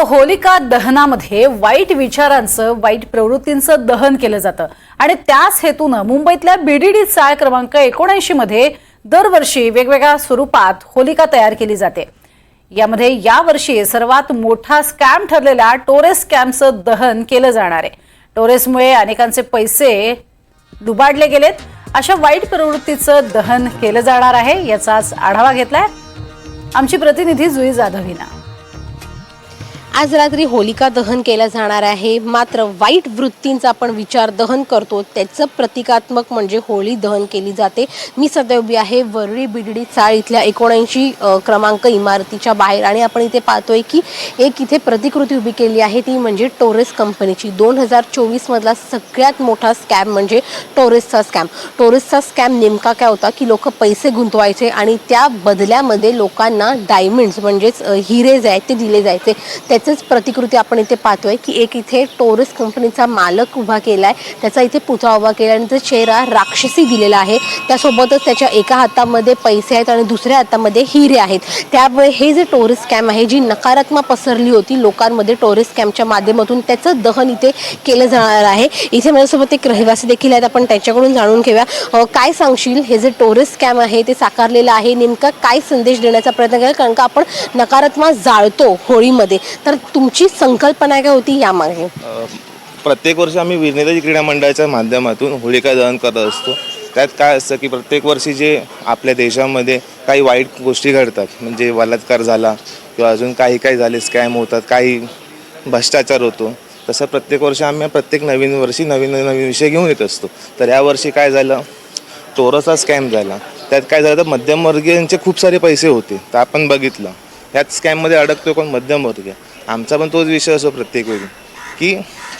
होलिका दहनामध्ये वाईट विचारांचं, वाईट प्रवृत्तींचं दहन केलं जातं आणि त्याच हेतूनं मुंबईतल्या बीडीडी चाळ क्रमांक 79 मध्ये दरवर्षी वेगवेगळ्या स्वरूपात होलिका तयार केली जाते। यामध्ये यावर्षी सर्वात मोठा स्कॅम ठरलेल्या टोरेस स्कॅमचं दहन केलं जाणार आहे। टोरेसमुळे अनेकांचे पैसे लुबाडले गेलेत। अशा वाईट प्रवृत्तीचं दहन केलं जाणार आहे, याचाच आढावा घेतलाय आमची प्रतिनिधी जुई जाधव हिनं। आज रात्री होलिका दहन केलं जाणार आहे, मात्र वाईट वृत्तींचा आपण विचार दहन करतो त्याचं प्रतिकात्मक म्हणजे होळी दहन केली जाते। मी सध्या उभी आहे वरळी बीडीडी चाळ इथल्या 79 क्रमांक इमारतीच्या बाहेर आणि आपण इथे पाहतोय की एक इथे प्रतिकृती उभी केली आहे, ती म्हणजे टोरेस कंपनीची। 2024 मधला सगळ्यात मोठा स्कॅम म्हणजे टोरेसचा स्कॅम। टोरेसचा स्कॅम नेमका काय होता की लोक पैसे गुंतवायचे आणि त्या बदल्यामध्ये लोकांना डायमंड्स म्हणजेच हिरे जे आहेत ते दिले जायचे। त्याचंच प्रतिकृती आपण इथे पाहतोय की एक इथे टोरेस कंपनीचा मालक उभा केलाय, त्याचा इथे पुतळा उभा केला आणि त्याचा चेहरा राक्षसी दिलेला आहे। त्यासोबतच त्याच्या एका हातामध्ये पैसे आहेत आणि दुसऱ्या हातामध्ये हिरे आहेत। त्यामुळे हे जे टोरेस स्कॅम आहे, जी नकारात्मक पसरली होती लोकांमध्ये टोरेस स्कॅमच्या माध्यमातून, त्याचं दहन इथे केलं जाणार आहे। इथे माझ्यासोबत एक रहिवासी देखील आहेत, आपण त्यांच्याकडून जाणून घेऊया। काय सांगशील, हे जे टोरेस स्कॅम आहे ते साकारलेलं आहे, नेमका काय संदेश देण्याचा प्रयत्न केला? कारण का आपण नकारात्मक जाळतो होळीमध्ये, तर तुमची संकल्पना काय होती यामागे? प्रत्येक वर्षी आम्ही वीरनेताजी क्रीडा मंडळाच्या माध्यमातून होलिका दहन करत असतो। त्यात काय असतं की प्रत्येक वर्षी जे आपल्या देशामध्ये काही वाईट गोष्टी घडतात, म्हणजे बलात्कार झाला किंवा अजून काही झाले, स्कॅम होतात, काही भ्रष्टाचार होतो, तसं प्रत्येक वर्षी आम्ही प्रत्येक नवीन वर्षी नवीन विषय घेऊन येत असतो। तर यावर्षी काय झालं, टोरेसचा स्कॅम झाला। त्यात काय झालं तर मध्यमवर्गीयांचे खूप सारे पैसे होते, तर आपण बघितलं ह्यात स्कॅममध्ये अडकतो कोण? मध्यमवर्गीय। आमचा पण तोच विषय असतो प्रत्येक वेळी की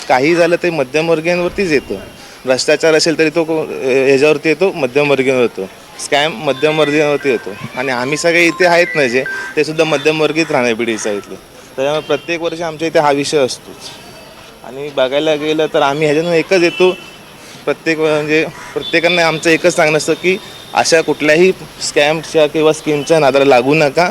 काही झालं ते मध्यमवर्गीयांवरतीच येतं। भ्रष्टाचार असेल तरी तो ह्याच्यावरती येतो, मध्यमवर्गीयांवर येतो। स्कॅम मध्यमवर्गीयांवरती येतो आणि आम्ही सगळे इथे आहेत ना जे, ते सुद्धा मध्यमवर्गीच राहणार बीडीचा इथले। त्याच्यामुळे प्रत्येक वर्षी आमच्या इथे हा विषय असतोच। आणि बघायला गेलं तर आम्ही ह्याच्यातून एकच येतो, प्रत्येकांना आमचं एकच सांगणं असतं की अशा कुठल्याही स्कॅमच्या किंवा स्कीमच्या नादाला लागू नका